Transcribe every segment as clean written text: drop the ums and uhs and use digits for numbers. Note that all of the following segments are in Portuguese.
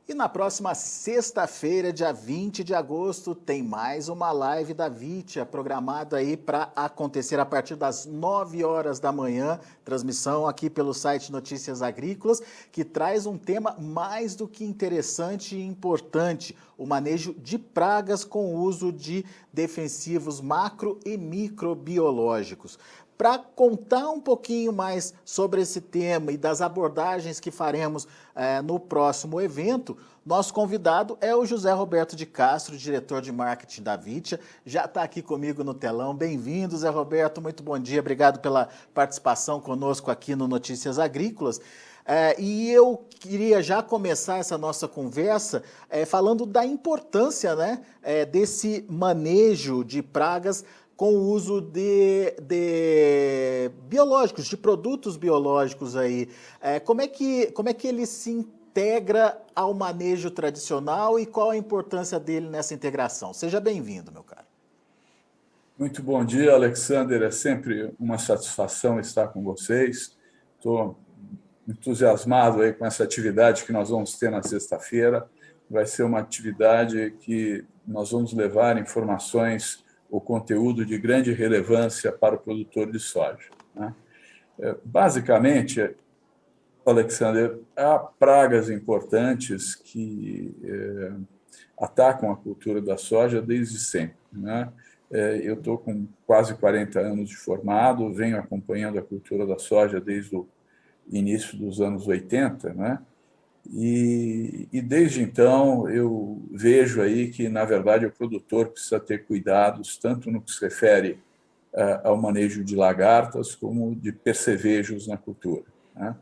E na próxima sexta-feira, dia 20 de agosto, tem mais uma live da Vitia, programada aí para acontecer a partir das 9 horas da manhã, transmissão aqui pelo site Notícias Agrícolas, que traz um tema mais do que interessante e importante, o manejo de pragas com o uso de defensivos macro e microbiológicos. Para contar um pouquinho mais sobre esse tema e das abordagens que faremos no próximo evento, nosso convidado é o José Roberto de Castro, diretor de marketing da Vitia. Já está aqui comigo no telão. Bem-vindo, Zé Roberto. Muito bom dia. Obrigado pela participação conosco aqui no Notícias Agrícolas. E eu queria já começar essa nossa conversa falando da importância, né, desse manejo de pragas com o uso de biológicos, de produtos biológicos aí. Como é que ele se integra ao manejo tradicional e qual a importância dele nessa integração? Seja bem-vindo, meu caro. Muito bom dia, Alexander. É sempre uma satisfação estar com vocês. Estou entusiasmado aí com essa atividade que nós vamos ter na sexta-feira. Vai ser uma atividade que nós vamos levar informações, o conteúdo de grande relevância para o produtor de soja, né? Basicamente, Alexander, há pragas importantes que atacam a cultura da soja desde sempre, né? Eu estou com quase 40 anos de formado, venho acompanhando a cultura da soja desde o início dos anos 80, né? E desde então eu vejo aí que, na verdade, o produtor precisa ter cuidados, tanto no que se refere ao manejo de lagartas, como de percevejos na cultura, né?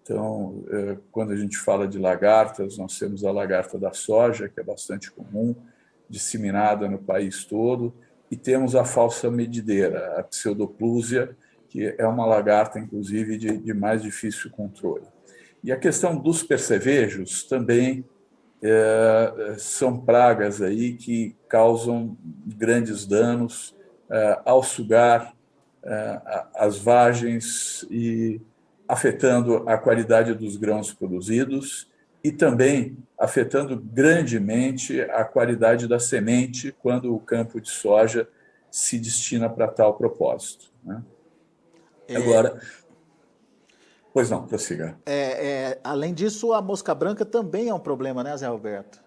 Então, quando a gente fala de lagartas, nós temos a lagarta da soja, que é bastante comum, disseminada no país todo, e temos a falsa medideira, a Pseudoplúsia, que é uma lagarta, inclusive, de mais difícil controle. E a questão dos percevejos também são pragas aí que causam grandes danos ao sugar as vagens e afetando a qualidade dos grãos produzidos e também afetando grandemente a qualidade da semente quando o campo de soja se destina para tal propósito, né? Agora, pois não, prossiga. Além disso, a mosca branca também é um problema, né, Zé Roberto?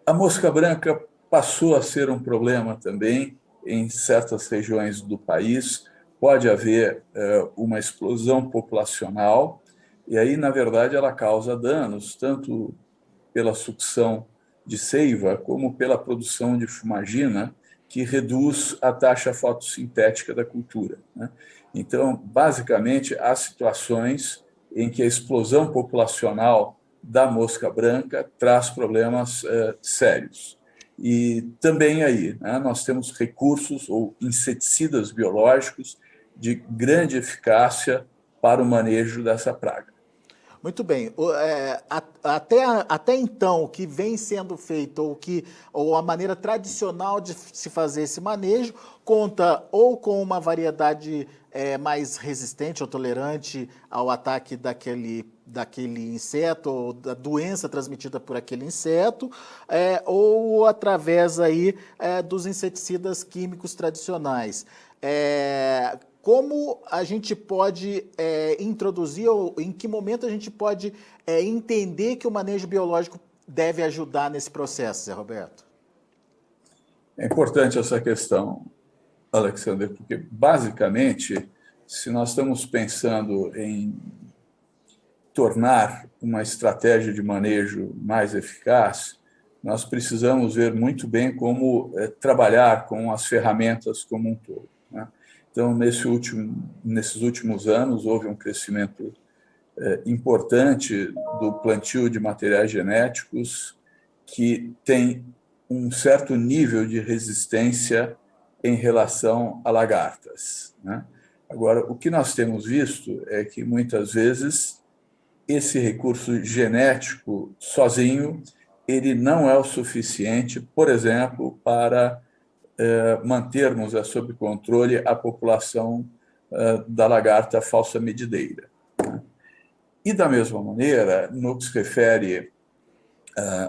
A mosca branca passou a ser um problema também em certas regiões do país. Pode haver uma explosão populacional e aí, na verdade, ela causa danos tanto pela sucção de seiva como pela produção de fumagina, que reduz a taxa fotossintética da cultura, né? Então, basicamente, há situações em que a explosão populacional da mosca branca traz problemas sérios. E também aí, né, nós temos recursos ou inseticidas biológicos de grande eficácia para o manejo dessa praga. Muito bem. Até então, o que vem sendo feito, ou a maneira tradicional de se fazer esse manejo, conta ou com uma variedade mais resistente ou tolerante ao ataque daquele inseto, ou da doença transmitida por aquele inseto, ou através aí, dos inseticidas químicos tradicionais. Como a gente pode introduzir, ou em que momento a gente pode entender que o manejo biológico deve ajudar nesse processo, Zé Roberto? É importante essa questão, Alexander, porque, basicamente, se nós estamos pensando em tornar uma estratégia de manejo mais eficaz, nós precisamos ver muito bem como trabalhar com as ferramentas como um todo, né? Então, nesses últimos anos, houve um crescimento importante do plantio de materiais genéticos que tem um certo nível de resistência em relação a lagartas, né? Agora, o que nós temos visto é que, muitas vezes, esse recurso genético sozinho ele não é o suficiente, por exemplo, para mantermos sob controle a população da lagarta falsa medideira, né? E, da mesma maneira, no que se refere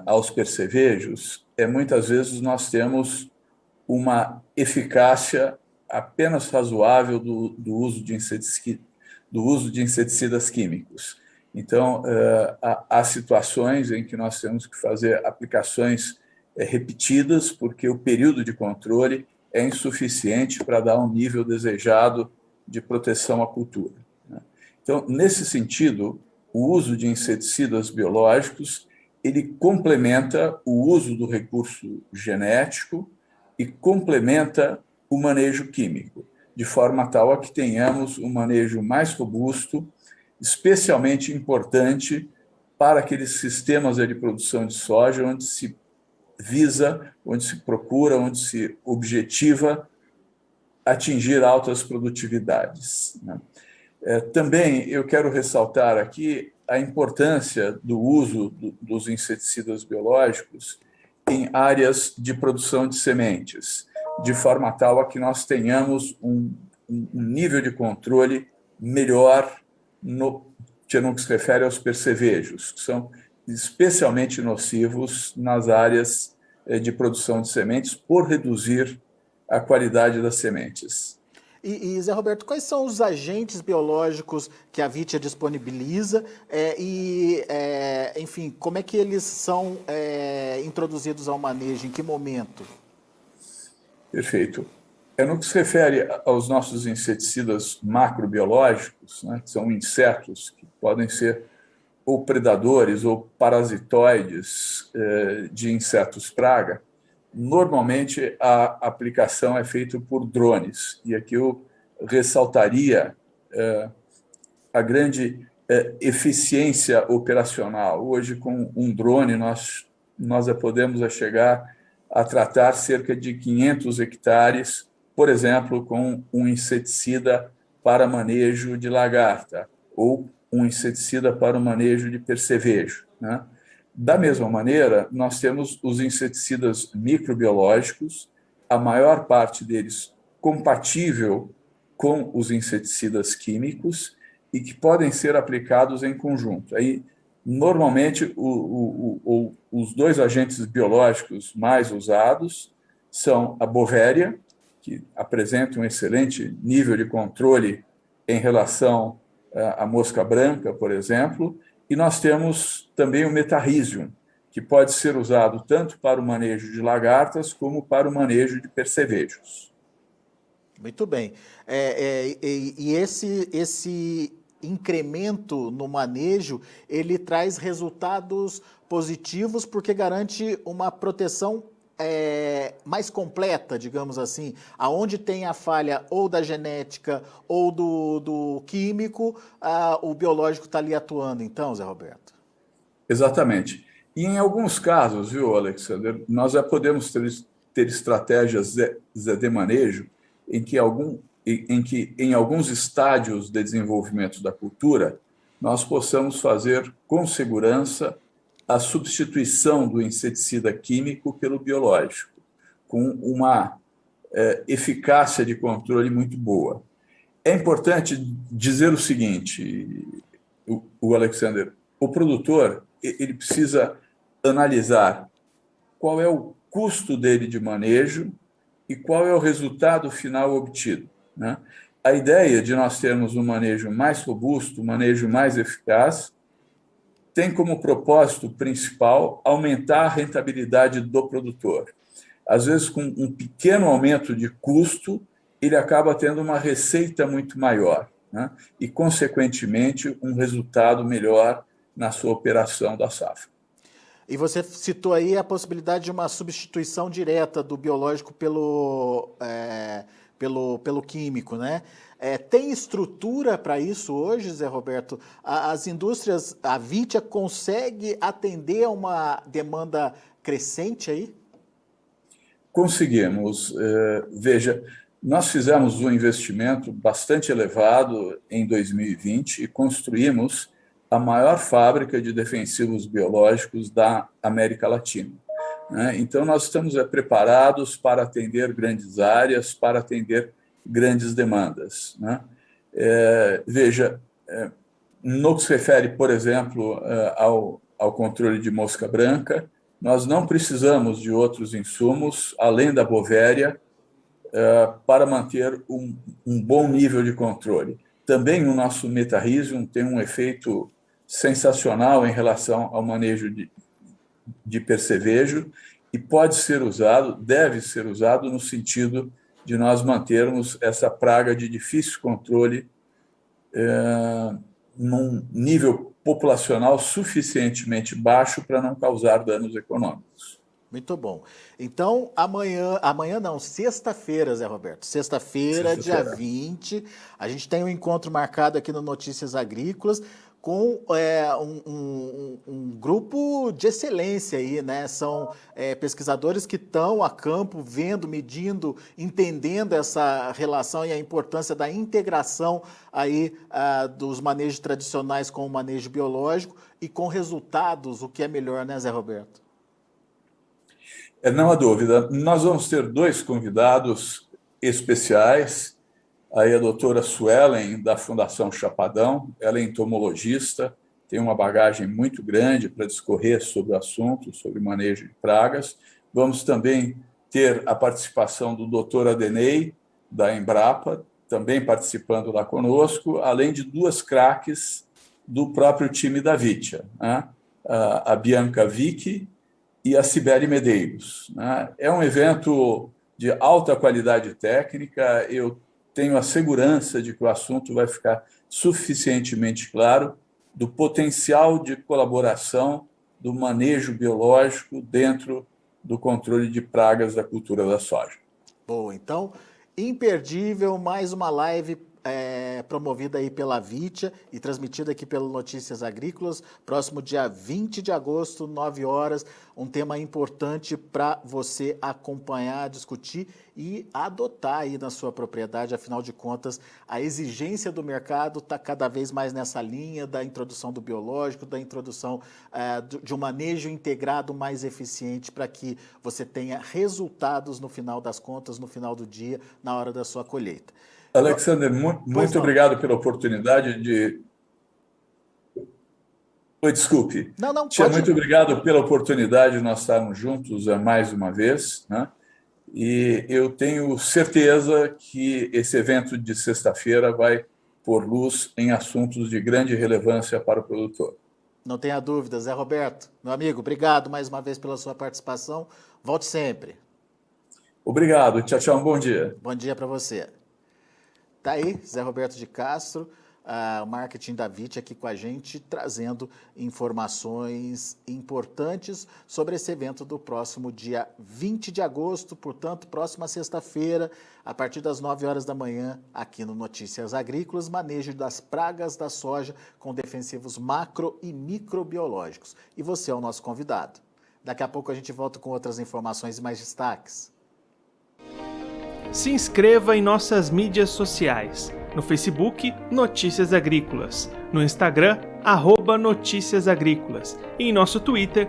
aos percevejos, muitas vezes nós temos uma eficácia apenas razoável do uso de inseticidas químicos. Então, há situações em que nós temos que fazer aplicações repetidas, porque o período de controle é insuficiente para dar um nível desejado de proteção à cultura. Então, nesse sentido, o uso de inseticidas biológicos ele complementa o uso do recurso genético e complementa o manejo químico, de forma tal a que tenhamos um manejo mais robusto, especialmente importante para aqueles sistemas de produção de soja onde se visa, onde se procura, onde se objetiva atingir altas produtividades. Também eu quero ressaltar aqui a importância do uso dos inseticidas biológicos em áreas de produção de sementes, de forma tal a que nós tenhamos um nível de controle melhor no que se refere aos percevejos, que são especialmente nocivos nas áreas de produção de sementes por reduzir a qualidade das sementes. E, Zé Roberto, quais são os agentes biológicos que a Vitia disponibiliza enfim, como é que eles são introduzidos ao manejo, em que momento? Perfeito. No que se refere aos nossos inseticidas macrobiológicos, né, que são insetos que podem ser ou predadores ou parasitoides de insetos praga, normalmente a aplicação é feita por drones. E aqui eu ressaltaria a grande eficiência operacional. Hoje, com um drone, nós podemos chegar a tratar cerca de 500 hectares, por exemplo, com um inseticida para manejo de lagarta ou um inseticida para o manejo de percevejo, né? Da mesma maneira, nós temos os inseticidas microbiológicos, a maior parte deles compatível com os inseticidas químicos e que podem ser aplicados em conjunto. Aí, normalmente, os dois agentes biológicos mais usados são a bovéria, que apresenta um excelente nível de controle em relação à mosca branca, por exemplo, e nós temos também o metarrhizium, que pode ser usado tanto para o manejo de lagartas como para o manejo de percevejos. Muito bem. E esse incremento no manejo, ele traz resultados positivos porque garante uma proteção mais completa, digamos assim, aonde tem a falha ou da genética ou do químico, o biológico está ali atuando, então, Zé Roberto? Exatamente. E em alguns casos, viu, Alexander, nós já podemos ter estratégias de manejo em que em alguns estádios de desenvolvimento da cultura nós possamos fazer com segurança a substituição do inseticida químico pelo biológico, com uma eficácia de controle muito boa. É importante dizer o seguinte, o Alexander, o produtor ele precisa analisar qual é o custo dele de manejo e qual é o resultado final obtido, né? A ideia de nós termos um manejo mais robusto, um manejo mais eficaz, tem como propósito principal aumentar a rentabilidade do produtor. Às vezes, com um pequeno aumento de custo, ele acaba tendo uma receita muito maior, né? E, consequentemente, um resultado melhor na sua operação da safra. E você citou aí a possibilidade de uma substituição direta do biológico pelo químico, né? Tem estrutura para isso hoje, Zé Roberto? As indústrias, a Vitia consegue atender a uma demanda crescente aí? Conseguimos. Veja, nós fizemos um investimento bastante elevado em 2020 e construímos a maior fábrica de defensivos biológicos da América Latina. Então, nós estamos preparados para atender grandes áreas, para atender grandes demandas. Veja, no que se refere, por exemplo, ao controle de mosca branca. Nós não precisamos de outros insumos, além da Bovéria, para manter um bom nível de controle. Também o nosso Metarhizium tem um efeito sensacional em relação ao manejo de percevejo e pode ser usado, deve ser usado no sentido de nós mantermos essa praga de difícil controle num nível populacional suficientemente baixo para não causar danos econômicos. Muito bom. Então, amanhã não, sexta-feira, Zé Roberto. Sexta-feira, dia 20, a gente tem um encontro marcado aqui no Notícias Agrícolas com um grupo de excelência aí, né? São pesquisadores que estão a campo, vendo, medindo, entendendo essa relação e a importância da integração aí dos manejos tradicionais com o manejo biológico e com resultados, o que é melhor, né, Zé Roberto? Não há dúvida. Nós vamos ter 2 convidados especiais. Aí a doutora Suelen, da Fundação Chapadão, ela é entomologista, tem uma bagagem muito grande para discorrer sobre o assunto, sobre manejo de pragas. Vamos também ter a participação do doutor Adenei, da Embrapa, também participando lá conosco, além de 2 craques do próprio time da Vitia, né? A Bianca Vicky e a Cibele Medeiros. É um evento de alta qualidade técnica, eu tenho a segurança de que o assunto vai ficar suficientemente claro do potencial de colaboração do manejo biológico dentro do controle de pragas da cultura da soja. Boa, então, imperdível, mais uma live promovida aí pela Vitia e transmitida aqui pelo Notícias Agrícolas, próximo dia 20 de agosto, 9 horas, um tema importante para você acompanhar, discutir e adotar aí na sua propriedade. Afinal de contas, a exigência do mercado está cada vez mais nessa linha da introdução do biológico, da introdução de um manejo integrado mais eficiente para que você tenha resultados no final das contas, no final do dia, na hora da sua colheita. Alexander, muito obrigado pela oportunidade de... Oi, desculpe. Não, Tia, muito obrigado pela oportunidade de nós estarmos juntos mais uma vez, né? E eu tenho certeza que esse evento de sexta-feira vai pôr luz em assuntos de grande relevância para o produtor. Não tenha dúvida, Zé Roberto. Meu amigo, obrigado mais uma vez pela sua participação. Volte sempre. Obrigado. Tchau, tchau. Um bom dia. Bom dia para você. Tá aí, Zé Roberto de Castro, o marketing da Vitia aqui com a gente, trazendo informações importantes sobre esse evento do próximo dia 20 de agosto, portanto, próxima sexta-feira, a partir das 9 horas da manhã, aqui no Notícias Agrícolas, manejo das pragas da soja com defensivos macro e microbiológicos. E você é o nosso convidado. Daqui a pouco a gente volta com outras informações e mais destaques. Se inscreva em nossas mídias sociais. No Facebook, Notícias Agrícolas. No Instagram, @Notícias Agrícolas. E em nosso Twitter,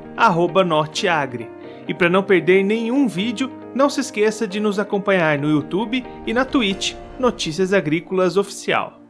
@Norteagri. E para não perder nenhum vídeo, não se esqueça de nos acompanhar no YouTube e na Twitch, Notícias Agrícolas Oficial.